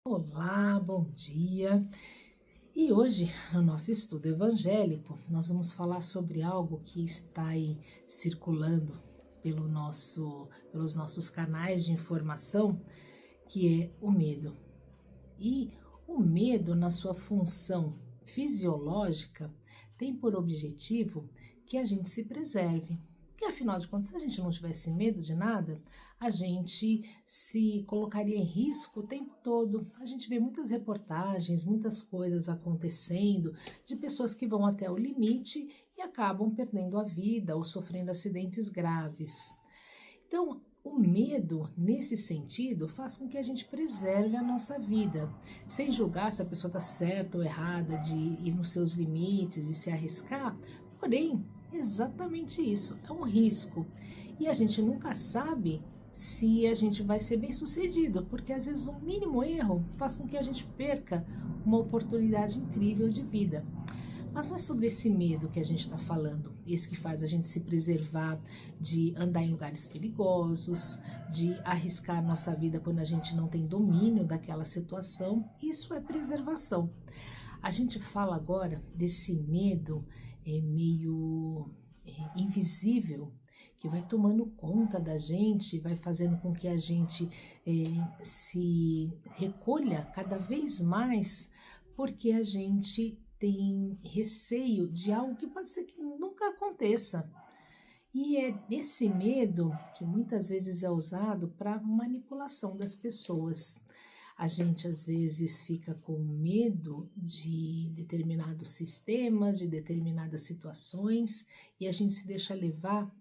Olá, bom dia. E hoje, no nosso estudo evangélico, nós vamos falar sobre algo que está aí circulando pelos nossos canais de informação, que é o medo. E o medo, na sua função fisiológica, tem por objetivo que a gente se preserve. Porque, afinal de contas, se a gente não tivesse medo de nada, a gente se colocaria em risco o tempo todo. A gente vê muitas reportagens, muitas coisas acontecendo, de pessoas que vão até o limite e acabam perdendo a vida ou sofrendo acidentes graves. Então, o medo, nesse sentido, faz com que a gente preserve a nossa vida, sem julgar se a pessoa está certa ou errada de ir nos seus limites e se arriscar. Porém, exatamente isso, é um risco. E a gente nunca sabe se a gente vai ser bem sucedido, porque às vezes um mínimo erro faz com que a gente perca uma oportunidade incrível de vida. Mas não é sobre esse medo que a gente está falando, esse que faz a gente se preservar de andar em lugares perigosos, de arriscar nossa vida quando a gente não tem domínio daquela situação. Isso é preservação. A gente fala agora desse medo meio invisível, que vai tomando conta da gente, vai fazendo com que a gente se recolha cada vez mais, porque a gente tem receio de algo que pode ser que nunca aconteça. E é esse medo que muitas vezes é usado para manipulação das pessoas. A gente às vezes fica com medo de determinados sistemas, de determinadas situações, e a gente se deixa levar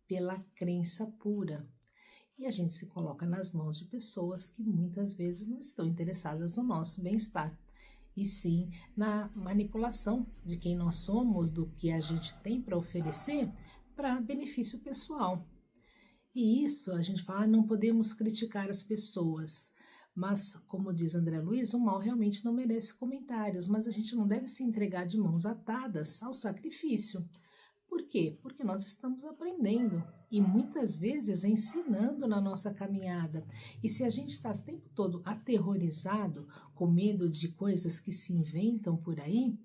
pela crença pura. E a gente se coloca nas mãos de pessoas que muitas vezes não estão interessadas no nosso bem-estar, e sim na manipulação de quem nós somos, do que a gente tem para oferecer para benefício pessoal. E isso a gente fala, não podemos criticar as pessoas, mas como diz André Luiz, o mal realmente não merece comentários, mas a gente não deve se entregar de mãos atadas ao sacrifício. Por quê? Porque nós estamos aprendendo e muitas vezes ensinando na nossa caminhada. E se a gente está o tempo todo aterrorizado, com medo de coisas que se inventam por aí,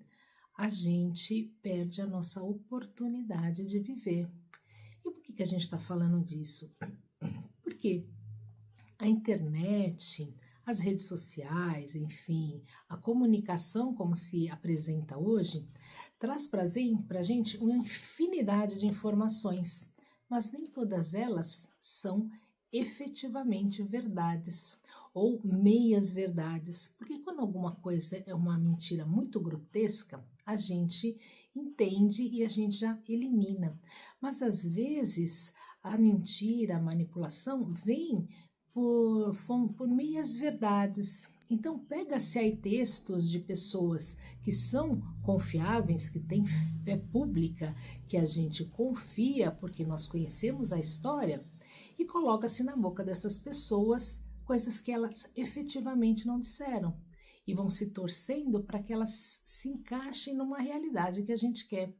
a gente perde a nossa oportunidade de viver. E por que a gente está falando disso? Porque a internet, as redes sociais, enfim, a comunicação como se apresenta hoje, traz para a gente uma infinidade de informações, mas nem todas elas são efetivamente verdades ou meias verdades, porque quando alguma coisa é uma mentira muito grotesca, a gente entende e a gente já elimina. Mas às vezes a mentira, a manipulação vem por meias verdades. Então, pega-se aí textos de pessoas que são confiáveis, que têm fé pública, que a gente confia porque nós conhecemos a história, e coloca-se na boca dessas pessoas coisas que elas efetivamente não disseram. E vão se torcendo para que elas se encaixem numa realidade que a gente quer.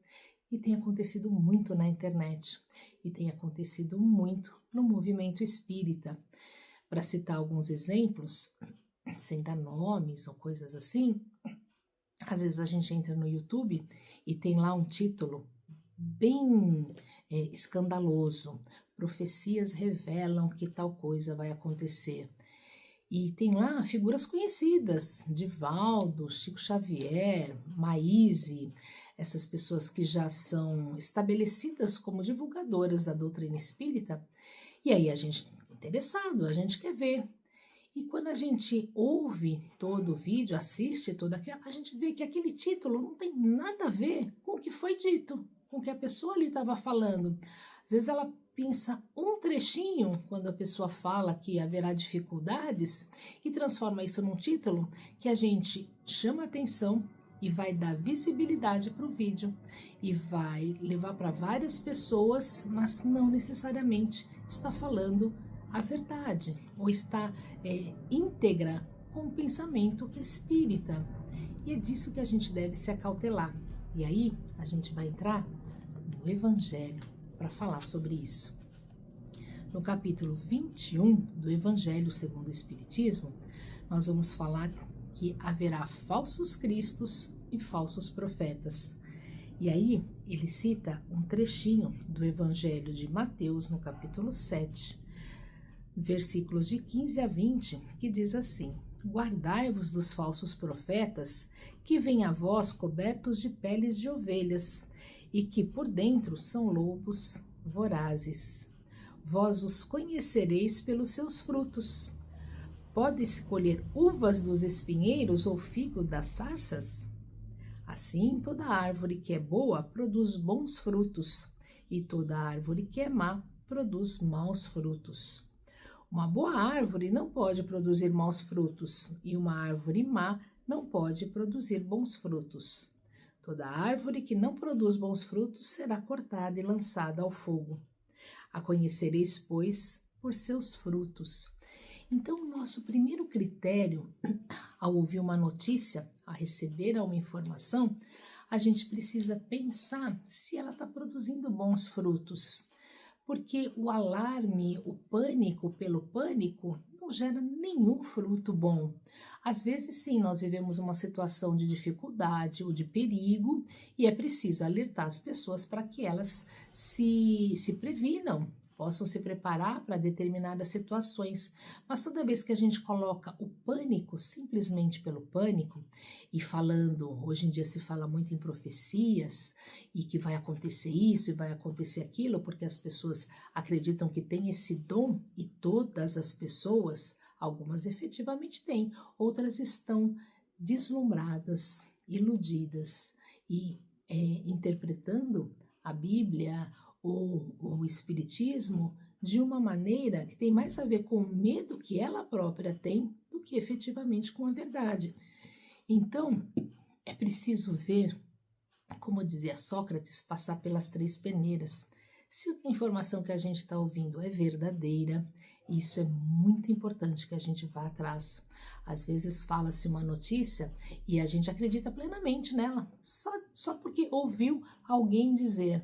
E tem acontecido muito na internet. E tem acontecido muito no movimento espírita. Para citar alguns exemplos, sem dar nomes ou coisas assim, às vezes a gente entra no YouTube e tem lá um título bem escandaloso: profecias revelam que tal coisa vai acontecer. E tem lá figuras conhecidas, Divaldo, Chico Xavier, Maíse, essas pessoas que já são estabelecidas como divulgadoras da doutrina espírita. E aí a gente interessado, a gente quer ver. E quando a gente ouve todo o vídeo, assiste todo aquilo, a gente vê que aquele título não tem nada a ver com o que foi dito, com o que a pessoa ali estava falando. Às vezes ela pensa um trechinho quando a pessoa fala que haverá dificuldades e transforma isso num título que a gente chama atenção e vai dar visibilidade para o vídeo e vai levar para várias pessoas, mas não necessariamente está falando a verdade ou está íntegra com o pensamento espírita. E é disso que a gente deve se acautelar. E aí a gente vai entrar no Evangelho para falar sobre isso. No capítulo 21 do Evangelho segundo o Espiritismo, nós vamos falar que haverá falsos cristos e falsos profetas. E aí ele cita um trechinho do Evangelho de Mateus, no capítulo 7, versículos de 15 a 20, que diz assim: Guardai-vos dos falsos profetas, que vêm a vós cobertos de peles de ovelhas, e que por dentro são lobos vorazes. Vós os conhecereis pelos seus frutos. Pode-se colher uvas dos espinheiros ou figo das sarças? Assim, toda árvore que é boa produz bons frutos, e toda árvore que é má produz maus frutos. Uma boa árvore não pode produzir maus frutos, e uma árvore má não pode produzir bons frutos. Toda árvore que não produz bons frutos será cortada e lançada ao fogo. A conhecereis, pois, por seus frutos. Então, o nosso primeiro critério, ao ouvir uma notícia, a receber uma informação, a gente precisa pensar se ela está produzindo bons frutos. Porque o alarme, o pânico pelo pânico, não gera nenhum fruto bom. Às vezes, sim, nós vivemos uma situação de dificuldade ou de perigo e é preciso alertar as pessoas para que elas se previnam, possam se preparar para determinadas situações. Mas toda vez que a gente coloca o pânico simplesmente pelo pânico, e falando, hoje em dia se fala muito em profecias, e que vai acontecer isso e vai acontecer aquilo, porque as pessoas acreditam que tem esse dom, e todas as pessoas, algumas efetivamente têm, outras estão deslumbradas, iludidas, e interpretando a Bíblia, o espiritismo de uma maneira que tem mais a ver com o medo que ela própria tem do que efetivamente com a verdade. Então, é preciso ver, como dizia Sócrates, passar pelas 3 peneiras. Se a informação que a gente está ouvindo é verdadeira, isso é muito importante que a gente vá atrás. Às vezes fala-se uma notícia e a gente acredita plenamente nela, só porque ouviu alguém dizer.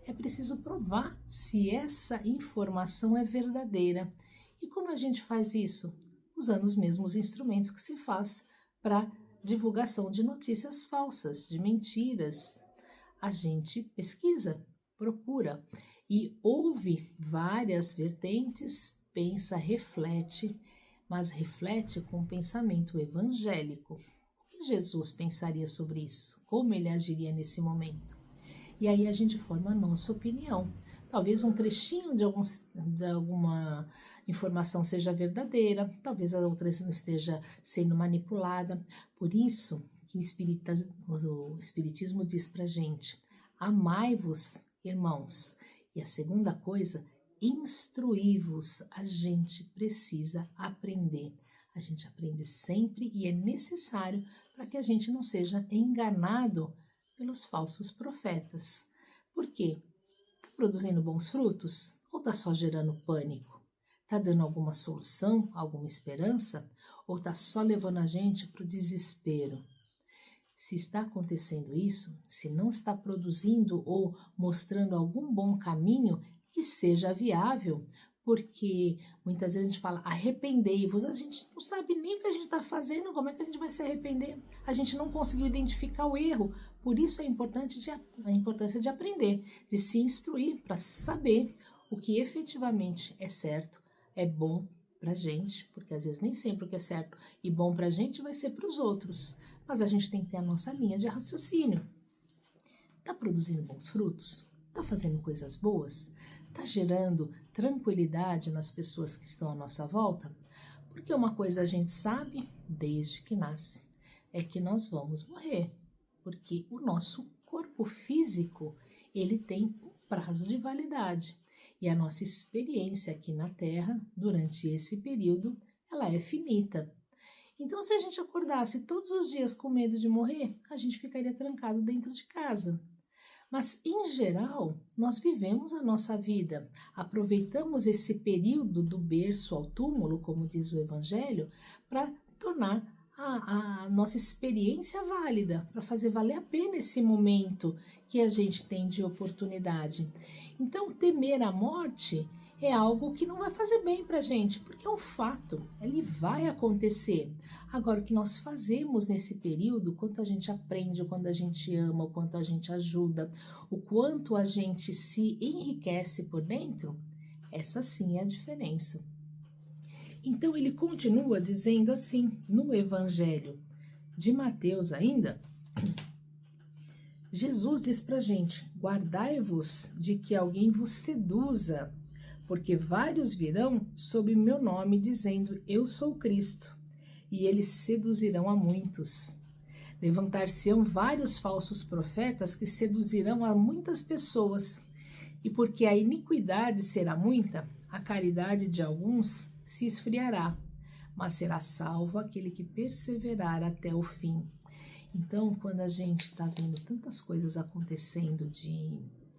É preciso provar se essa informação é verdadeira. E como a gente faz isso? Usando os mesmos instrumentos que se faz para divulgação de notícias falsas, de mentiras. A gente pesquisa, procura e ouve várias vertentes, pensa, reflete, mas reflete com o pensamento evangélico. O que Jesus pensaria sobre isso? Como ele agiria nesse momento? E aí a gente forma a nossa opinião. Talvez um trechinho de alguma informação seja verdadeira, talvez a outra não esteja sendo manipulada. Por isso que o Espiritismo diz para a gente: amai-vos, irmãos. E a segunda coisa, instruí-vos. A gente precisa aprender. A gente aprende sempre e é necessário para que a gente não seja enganado pelos falsos profetas. Por quê? Está produzindo bons frutos? Ou está só gerando pânico? Está dando alguma solução, alguma esperança? Ou está só levando a gente para o desespero? Se está acontecendo isso, se não está produzindo ou mostrando algum bom caminho, que seja viável, porque muitas vezes a gente fala arrependei-vos, a gente não sabe nem o que a gente está fazendo, como é que a gente vai se arrepender? A gente não conseguiu identificar o erro, por isso a importância de aprender, de se instruir para saber o que efetivamente é certo, é bom para a gente, porque às vezes nem sempre o que é certo e bom para a gente vai ser para os outros, mas a gente tem que ter a nossa linha de raciocínio. Está produzindo bons frutos? Está fazendo coisas boas? Está gerando tranquilidade nas pessoas que estão à nossa volta? Porque uma coisa a gente sabe desde que nasce, é que nós vamos morrer, porque o nosso corpo físico, ele tem um prazo de validade, e a nossa experiência aqui na Terra, durante esse período, ela é finita. Então, se a gente acordasse todos os dias com medo de morrer, a gente ficaria trancado dentro de casa. Mas, em geral, nós vivemos a nossa vida, aproveitamos esse período do berço ao túmulo, como diz o Evangelho, para tornar a nossa experiência válida, para fazer valer a pena esse momento que a gente tem de oportunidade. Então, temer a morte é algo que não vai fazer bem para a gente, porque é um fato, ele vai acontecer. Agora, o que nós fazemos nesse período, quanto a gente aprende, o quanto a gente ama, o quanto a gente ajuda, o quanto a gente se enriquece por dentro, essa sim é a diferença. Então, ele continua dizendo assim, no Evangelho de Mateus ainda, Jesus diz para a gente, guardai-vos de que alguém vos seduza, porque vários virão sob meu nome, dizendo, eu sou Cristo, e eles seduzirão a muitos. Levantar-se-ão vários falsos profetas que seduzirão a muitas pessoas, e porque a iniquidade será muita, a caridade de alguns se esfriará, mas será salvo aquele que perseverar até o fim. Então, quando a gente está vendo tantas coisas acontecendo de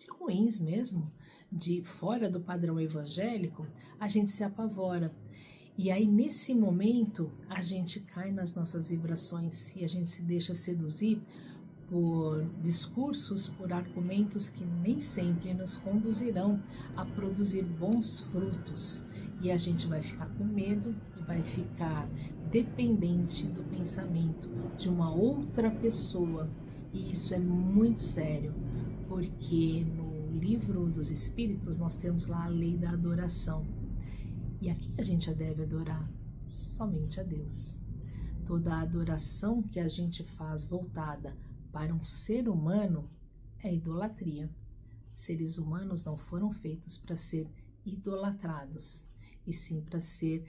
ruins mesmo, de fora do padrão evangélico, a gente se apavora. E aí, nesse momento, a gente cai nas nossas vibrações e a gente se deixa seduzir por discursos, por argumentos que nem sempre nos conduzirão a produzir bons frutos. E a gente vai ficar com medo e vai ficar dependente do pensamento de uma outra pessoa. E isso é muito sério, porque no livro dos Espíritos nós temos lá a lei da adoração. E aqui a gente deve adorar somente a Deus. Toda a adoração que a gente faz voltada para um ser humano é idolatria. Seres humanos não foram feitos para ser idolatrados, e sim para ser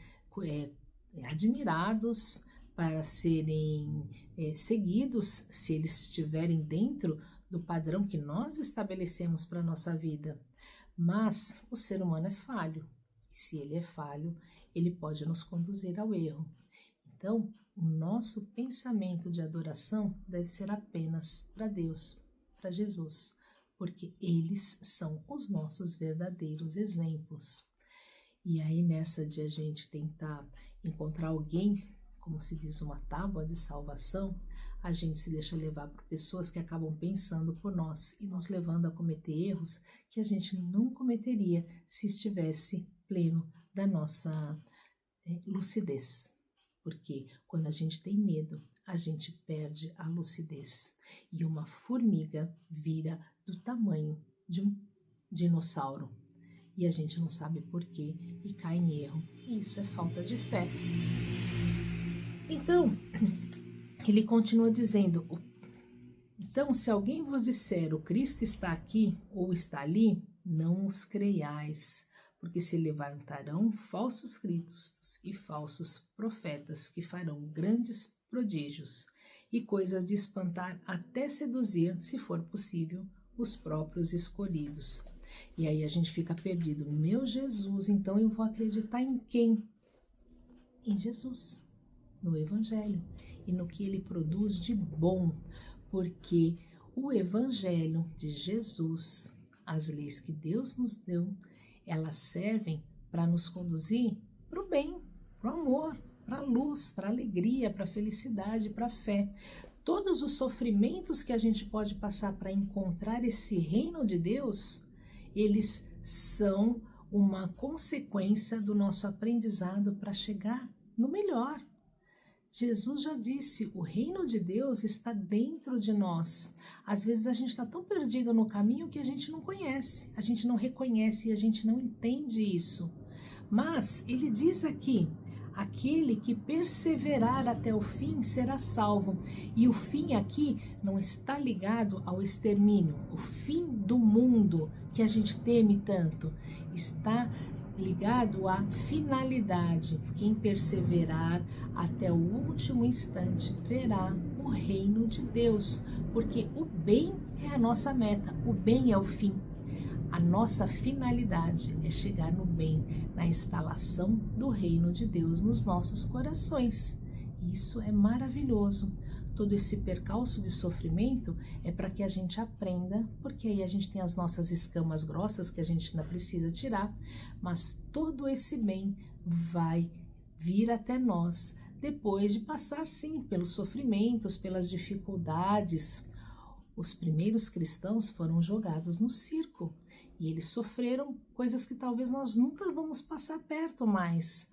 admirados, para serem seguidos, se eles estiverem dentro do padrão que nós estabelecemos para a nossa vida. Mas o ser humano é falho, e se ele é falho, ele pode nos conduzir ao erro. Então, o nosso pensamento de adoração deve ser apenas para Deus, para Jesus, porque eles são os nossos verdadeiros exemplos. E aí, nessa de a gente tentar encontrar alguém, como se diz, uma tábua de salvação, a gente se deixa levar por pessoas que acabam pensando por nós e nos levando a cometer erros que a gente não cometeria se estivesse pleno da nossa lucidez. Porque quando a gente tem medo, a gente perde a lucidez. E uma formiga vira do tamanho de um dinossauro. E a gente não sabe por quê e cai em erro. E isso é falta de fé. Então, ele continua dizendo, então, se alguém vos disser, o Cristo está aqui ou está ali, não os creiais, porque se levantarão falsos cristos e falsos profetas que farão grandes prodígios e coisas de espantar até seduzir, se for possível, os próprios escolhidos. E aí a gente fica perdido. Meu Jesus, então eu vou acreditar em quem? Em Jesus, no Evangelho e no que ele produz de bom, porque o Evangelho de Jesus, as leis que Deus nos deu, elas servem para nos conduzir para o bem, para o amor, para a luz, para a alegria, para a felicidade, para a fé. Todos os sofrimentos que a gente pode passar para encontrar esse reino de Deus, eles são uma consequência do nosso aprendizado para chegar no melhor. Jesus já disse, o reino de Deus está dentro de nós. Às vezes a gente está tão perdido no caminho que a gente não conhece, a gente não reconhece e a gente não entende isso. Mas ele diz aqui, aquele que perseverar até o fim será salvo. E o fim aqui não está ligado ao extermínio, o fim do mundo que a gente teme tanto, está ligado à finalidade. Quem perseverar até o último instante verá o reino de Deus, porque o bem é a nossa meta, o bem é o fim. A nossa finalidade é chegar no bem, na instalação do reino de Deus nos nossos corações. Isso é maravilhoso. Todo esse percalço de sofrimento é para que a gente aprenda, porque aí a gente tem as nossas escamas grossas que a gente ainda precisa tirar, mas todo esse bem vai vir até nós depois de passar, sim, pelos sofrimentos, pelas dificuldades. Os primeiros cristãos foram jogados no circo e eles sofreram coisas que talvez nós nunca vamos passar perto mais,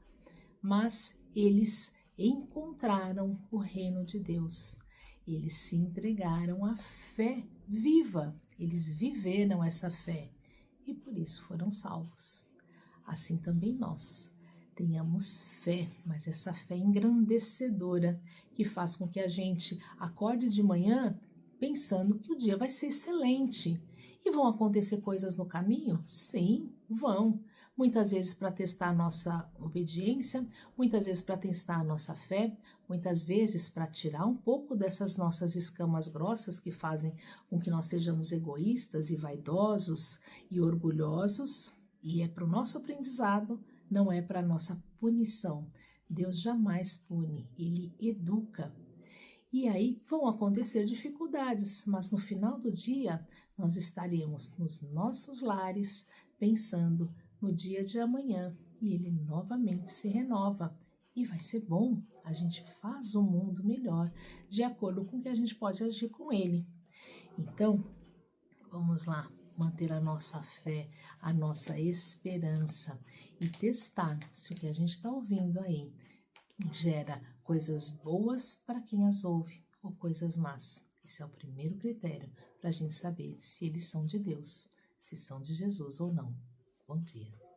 mas eles encontraram o reino de Deus. Eles se entregaram à fé viva, eles viveram essa fé e por isso foram salvos. Assim também nós. Tenhamos fé, mas essa fé engrandecedora que faz com que a gente acorde de manhã pensando que o dia vai ser excelente. E vão acontecer coisas no caminho? Sim, vão. Muitas vezes para testar a nossa obediência, muitas vezes para testar a nossa fé, muitas vezes para tirar um pouco dessas nossas escamas grossas que fazem com que nós sejamos egoístas e vaidosos e orgulhosos. E é para o nosso aprendizado, não é para a nossa punição. Deus jamais pune, Ele educa. E aí vão acontecer dificuldades, mas no final do dia nós estaremos nos nossos lares pensando no dia de amanhã e ele novamente se renova. E vai ser bom, a gente faz o mundo melhor de acordo com o que a gente pode agir com ele. Então, vamos lá, manter a nossa fé, a nossa esperança e testar se o que a gente está ouvindo aí gera coisas boas para quem as ouve ou coisas más. Esse é o primeiro critério para a gente saber se eles são de Deus, se são de Jesus ou não. Bom dia.